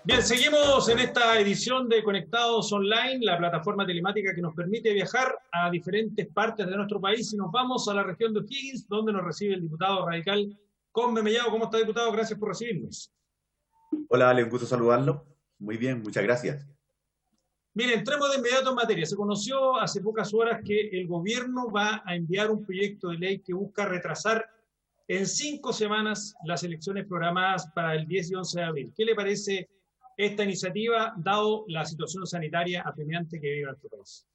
Bien, seguimos en esta edición de Conectados Online, la plataforma telemática que nos permite viajar a diferentes partes de nuestro país, y nos vamos a la región de O'Higgins, donde nos recibe el diputado radical Combe Mellado. ¿Cómo está, diputado? Gracias por recibirnos. Hola, Ale, un gusto saludarlo. Muy bien, muchas gracias. Mire, entremos de inmediato en materia. Se conoció hace pocas horas que el gobierno va a enviar un proyecto de ley que busca retrasar en 5 semanas las elecciones programadas para el 10 y 11 de abril. ¿Qué le parece esta iniciativa, dado la situación sanitaria apremiante que vive nuestro país?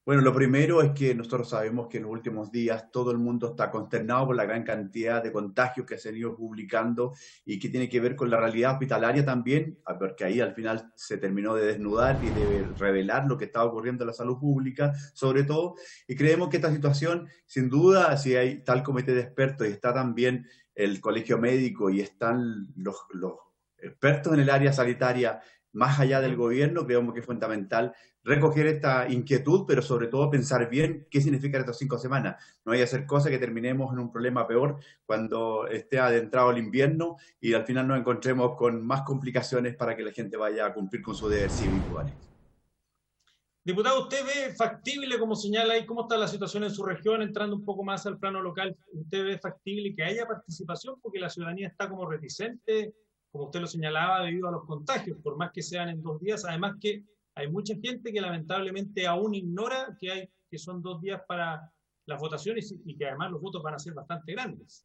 Bueno, lo primero es que nosotros sabemos que en los últimos días todo el mundo está consternado por la gran cantidad de contagios que se han ido publicando y que tiene que ver con la realidad hospitalaria también, porque ahí al final se terminó de desnudar y de revelar lo que estaba ocurriendo en la salud pública, sobre todo, y creemos que esta situación, sin duda, si hay tal comité de expertos y está también el colegio médico y están los expertos en el área sanitaria más allá del gobierno, creemos que es fundamental recoger esta inquietud, pero sobre todo pensar bien qué significan estas 5 semanas. No vaya a ser cosa que terminemos en un problema peor cuando esté adentrado el invierno y al final nos encontremos con más complicaciones para que la gente vaya a cumplir con su deber cívico. Diputado, ¿usted ve factible, como señala ahí, cómo está la situación en su región, entrando un poco más al plano local? ¿Usted ve factible que haya participación? Porque la ciudadanía está como reticente, como usted lo señalaba, debido a los contagios, por más que sean en 2 días. Además que hay mucha gente que lamentablemente aún ignora que son 2 días para las votaciones y que además los votos van a ser bastante grandes.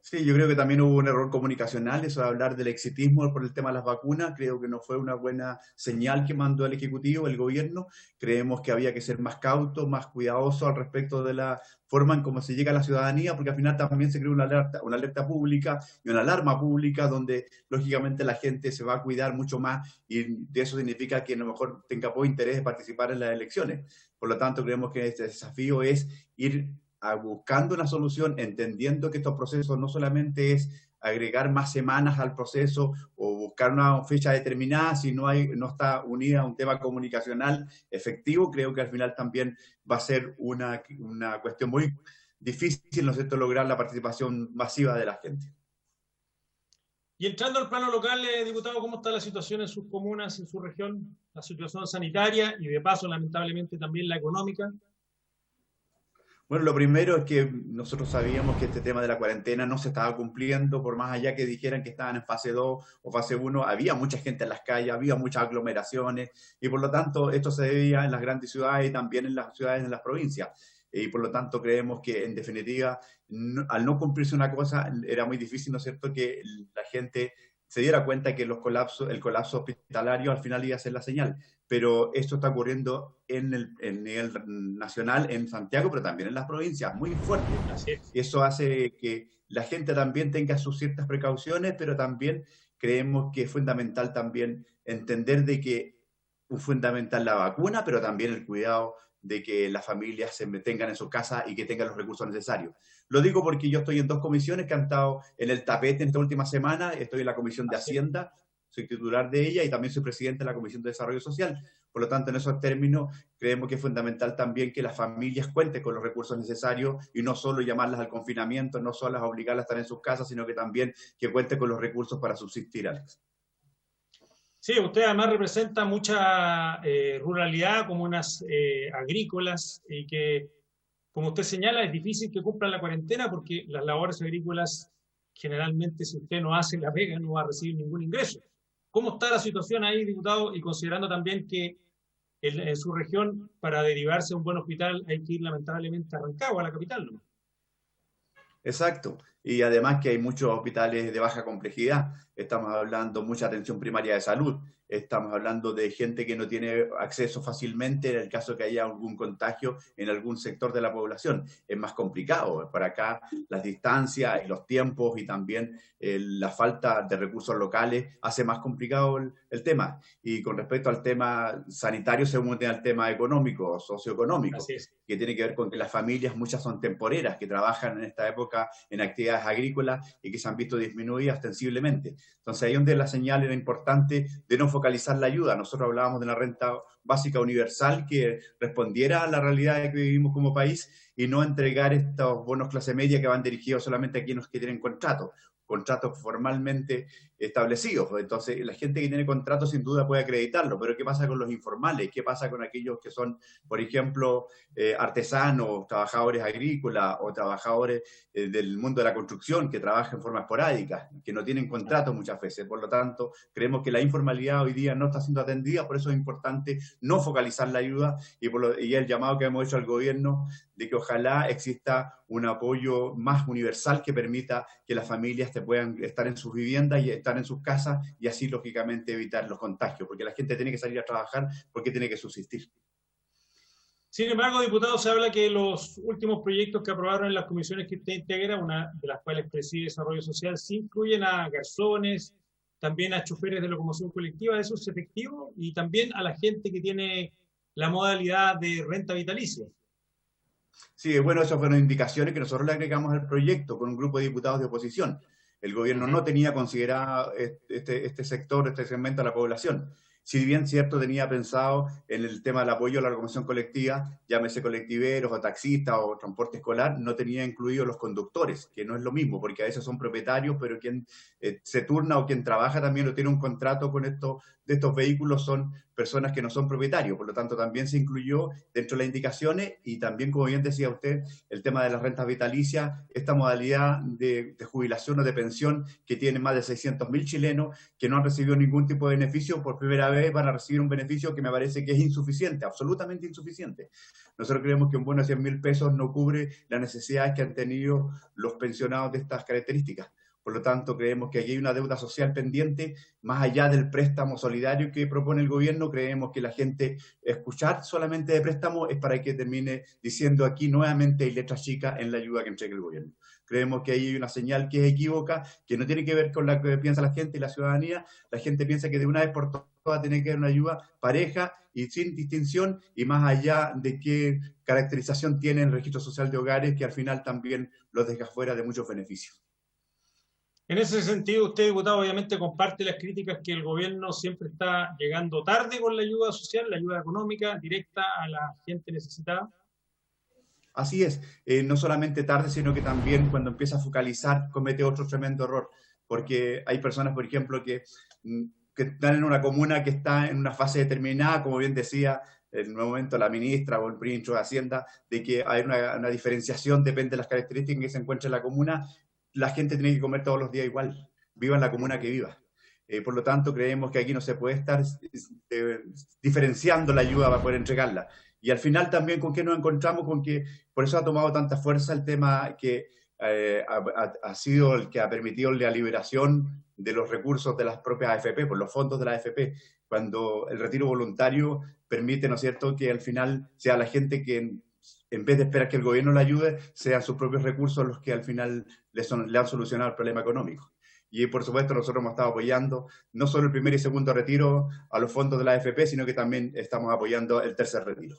Sí, yo creo que también hubo un error comunicacional, eso de hablar del exitismo por el tema de las vacunas, creo que no fue una buena señal que mandó el Ejecutivo, el gobierno. Creemos que había que ser más cauto, más cuidadoso al respecto de la forma en cómo se llega a la ciudadanía, porque al final también se creó una alerta pública y una alarma pública donde lógicamente la gente se va a cuidar mucho más y de eso significa que a lo mejor tenga poco interés de participar en las elecciones. Por lo tanto, creemos que este desafío es ir buscando una solución, entendiendo que estos procesos no solamente es agregar más semanas al proceso o buscar una fecha determinada, si no está unida a un tema comunicacional efectivo, creo que al final también va a ser una cuestión muy difícil, ¿no es cierto?, lograr la participación masiva de la gente. Y entrando al plano local, diputado, ¿cómo está la situación en sus comunas, en su región? La situación sanitaria y de paso, lamentablemente, también la económica. Bueno, lo primero es que nosotros sabíamos que este tema de la cuarentena no se estaba cumpliendo, por más allá que dijeran que estaban en fase 2 o fase 1, había mucha gente en las calles, había muchas aglomeraciones y por lo tanto esto se debía en las grandes ciudades y también en las ciudades de las provincias. Y por lo tanto creemos que en definitiva, al no cumplirse una cosa, era muy difícil, ¿no es cierto?, que la gente se diera cuenta que el colapso hospitalario al final iba a ser la señal. Pero esto está ocurriendo en el nivel nacional, en Santiago, pero también en las provincias, muy fuerte. Así es. Y eso hace que la gente también tenga sus ciertas precauciones, pero también creemos que es fundamental también entender de que es fundamental la vacuna, pero también el cuidado de que las familias se mantengan en su casa y que tengan los recursos necesarios. Lo digo porque yo estoy en 2 comisiones que han estado en el tapete en esta última semana. Estoy en la Comisión de Así es. Hacienda, soy titular de ella y también soy presidente de la Comisión de Desarrollo Social. Por lo tanto, en esos términos, creemos que es fundamental también que las familias cuenten con los recursos necesarios y no solo llamarlas al confinamiento, no solo obligarlas a estar en sus casas, sino que también que cuenten con los recursos para subsistir, Alex. Sí, usted además representa mucha ruralidad, comunas agrícolas, y que, como usted señala, es difícil que cumplan la cuarentena porque las labores agrícolas, generalmente, si usted no hace la pega, no va a recibir ningún ingreso. ¿Cómo está la situación ahí, diputado? Y considerando también que en su región, para derivarse a un buen hospital, hay que ir lamentablemente a Rancagua, a la capital, ¿no? Exacto. Y además que hay muchos hospitales de baja complejidad. Estamos hablando de mucha atención primaria de salud. Estamos hablando de gente que no tiene acceso fácilmente en el caso que haya algún contagio en algún sector de la población. Es más complicado. Para acá las distancias y los tiempos y también la falta de recursos locales hace más complicado el tema. Y con respecto al tema sanitario se une al tema económico, socioeconómico, Así es. que tiene que ver con que las familias, muchas son temporeras, que trabajan en esta época en actividades agrícolas y que se han visto disminuidas ostensiblemente. Entonces ahí es donde la señal era importante de no focalizar la ayuda. Nosotros hablábamos de una renta básica universal que respondiera a la realidad que vivimos como país y no entregar estos bonos clase media que van dirigidos solamente a quienes que tienen contrato. contratos formalmente establecidos. Entonces, la gente que tiene contratos sin duda puede acreditarlo, pero ¿qué pasa con los informales? ¿Qué pasa con aquellos que son, por ejemplo, artesanos, trabajadores agrícolas o trabajadores del mundo de la construcción que trabajan en forma esporádica, que no tienen contratos muchas veces? Por lo tanto, creemos que la informalidad hoy día no está siendo atendida, por eso es importante no focalizar la ayuda y el llamado que hemos hecho al gobierno de que ojalá exista un apoyo más universal que permita que las familias te puedan estar en sus viviendas y estar en sus casas y así, lógicamente, evitar los contagios, porque la gente tiene que salir a trabajar porque tiene que subsistir. Sin embargo, diputado, se habla que los últimos proyectos que aprobaron en las comisiones que usted integra, una de las cuales preside Desarrollo Social, sí incluyen a garzones, también a choferes de locomoción colectiva, ¿eso es efectivo? Y también a la gente que tiene la modalidad de renta vitalicia. Sí, bueno, esas fueron indicaciones que nosotros le agregamos al proyecto con un grupo de diputados de oposición. El gobierno no tenía considerado este sector, este segmento de la población. Si bien cierto tenía pensado en el tema del apoyo a la locomoción colectiva, llámese colectiveros o taxistas o transporte escolar, no tenía incluido los conductores, que no es lo mismo, porque a veces son propietarios, pero quien se turna o quien trabaja también o tiene un contrato con de estos vehículos son personas que no son propietarios. Por lo tanto, también se incluyó dentro de las indicaciones y también, como bien decía usted, el tema de las rentas vitalicias, esta modalidad de jubilación o de pensión que tienen más de 600.000 chilenos que no han recibido ningún tipo de beneficio, por primera vez van a recibir un beneficio que me parece que es insuficiente, absolutamente insuficiente. Nosotros creemos que un bono de 100.000 pesos no cubre las necesidades que han tenido los pensionados de estas características. Por lo tanto, creemos que aquí hay una deuda social pendiente, más allá del préstamo solidario que propone el gobierno. Creemos que la gente escuchar solamente de préstamo es para que termine diciendo aquí nuevamente hay letras chicas en la ayuda que entrega el gobierno. Creemos que ahí hay una señal que es equívoca, que no tiene que ver con lo que piensa la gente y la ciudadanía. La gente piensa que de una vez por todas tiene que haber una ayuda pareja y sin distinción, y más allá de qué caracterización tiene el registro social de hogares, que al final también los deja fuera de muchos beneficios. En ese sentido, usted, diputado, obviamente comparte las críticas que el gobierno siempre está llegando tarde con la ayuda social, la ayuda económica directa a la gente necesitada. Así es, no solamente tarde, sino que también cuando empieza a focalizar comete otro tremendo error, porque hay personas, por ejemplo, que están en una comuna que está en una fase determinada, como bien decía en un momento la ministra o el ministro de Hacienda, de que hay una diferenciación, depende de las características en que se encuentra en la comuna. La gente tiene que comer todos los días igual, viva en la comuna que viva. Por lo tanto, creemos que aquí no se puede estar diferenciando la ayuda para poder entregarla. Y al final también, ¿con qué nos encontramos? Con que por eso ha tomado tanta fuerza el tema que ha sido el que ha permitido la liberación de los recursos de las propias AFP, por los fondos de la AFP, cuando el retiro voluntario permite, ¿no es cierto?, que al final sea la gente que en vez de esperar que el gobierno le ayude, sean sus propios recursos los que al final le han solucionado el problema económico. Y por supuesto nosotros hemos estado apoyando no solo el primer y segundo retiro a los fondos de la AFP, sino que también estamos apoyando el tercer retiro.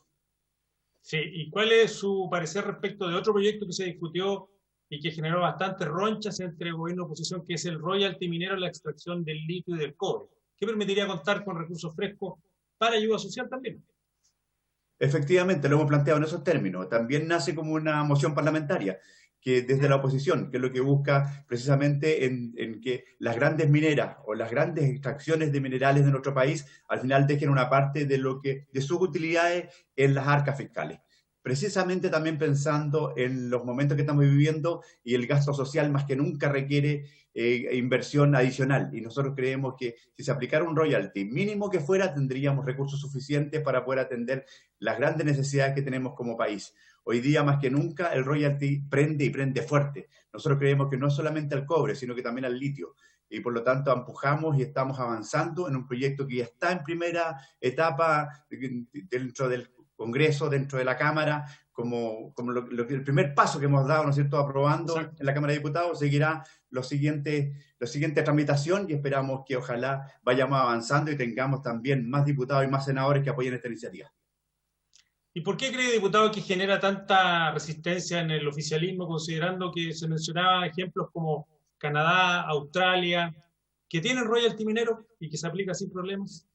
Sí, ¿y cuál es su parecer respecto de otro proyecto que se discutió y que generó bastantes ronchas entre gobierno y oposición, que es el royalty minero en la extracción del litio y del cobre, que permitiría contar con recursos frescos para ayuda social también? Efectivamente, lo hemos planteado en esos términos. También nace como una moción parlamentaria, que desde la oposición, que es lo que busca precisamente en que las grandes mineras o las grandes extracciones de minerales de nuestro país al final dejen una parte de sus utilidades en las arcas fiscales. Precisamente también pensando en los momentos que estamos viviendo y el gasto social más que nunca requiere inversión adicional. Y nosotros creemos que si se aplicara un royalty mínimo que fuera, tendríamos recursos suficientes para poder atender las grandes necesidades que tenemos como país. Hoy día, más que nunca, el royalty prende y prende fuerte. Nosotros creemos que no solamente al cobre, sino que también al litio. Y por lo tanto empujamos y estamos avanzando en un proyecto que ya está en primera etapa dentro del Congreso, dentro de la Cámara, como el primer paso que hemos dado, ¿no es cierto?, aprobando en la Cámara de Diputados. Seguirá la siguiente tramitación y esperamos que ojalá vayamos avanzando y tengamos también más diputados y más senadores que apoyen esta iniciativa. ¿Y por qué cree, diputado, que genera tanta resistencia en el oficialismo, considerando que se mencionaba ejemplos como Canadá, Australia, que tienen royalty minero y que se aplica sin problemas?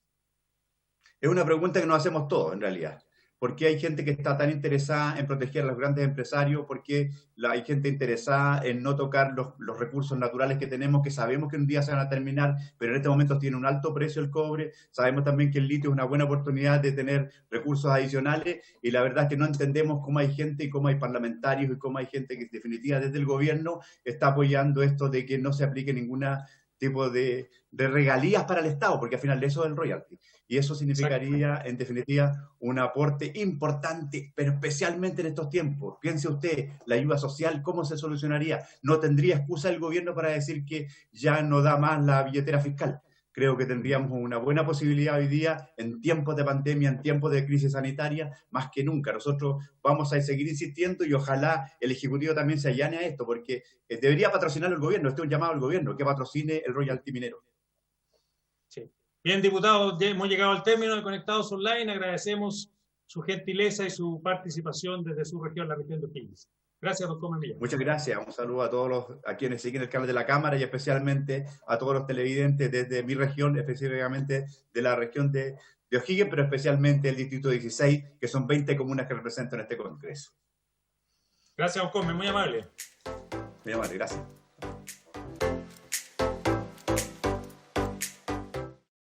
Es una pregunta que nos hacemos todos, en realidad. ¿Por qué hay gente que está tan interesada en proteger a los grandes empresarios? ¿Por qué hay gente interesada en no tocar los recursos naturales que tenemos, que sabemos que un día se van a terminar, pero en este momento tiene un alto precio el cobre? Sabemos también que el litio es una buena oportunidad de tener recursos adicionales, y la verdad es que no entendemos cómo hay gente y cómo hay parlamentarios y cómo hay gente que en definitiva desde el gobierno está apoyando esto de que no se aplique ninguna tipo de regalías para el Estado, porque al final eso es el royalty. Y eso significaría, en definitiva, un aporte importante, pero especialmente en estos tiempos. Piense usted, la ayuda social, ¿cómo se solucionaría? No tendría excusa el gobierno para decir que ya no da más la billetera fiscal. Creo que tendríamos una buena posibilidad hoy día, en tiempos de pandemia, en tiempos de crisis sanitaria, más que nunca. Nosotros vamos a seguir insistiendo y ojalá el Ejecutivo también se allane a esto, porque debería patrocinar el gobierno. Este es un llamado al gobierno, que patrocine el royalty minero. Sí. Bien, diputado, hemos llegado al término de Conectados Online. Agradecemos su gentileza y su participación desde su región, la región de O'Higgins. Gracias, doctor Millán. Muchas gracias. Un saludo a todos a quienes siguen el canal de la Cámara y especialmente a todos los televidentes desde mi región, específicamente de la región de O'Higgins, pero especialmente el Distrito 16, que son 20 comunas que representan este Congreso. Gracias, doctor, muy amable. Muy amable, gracias.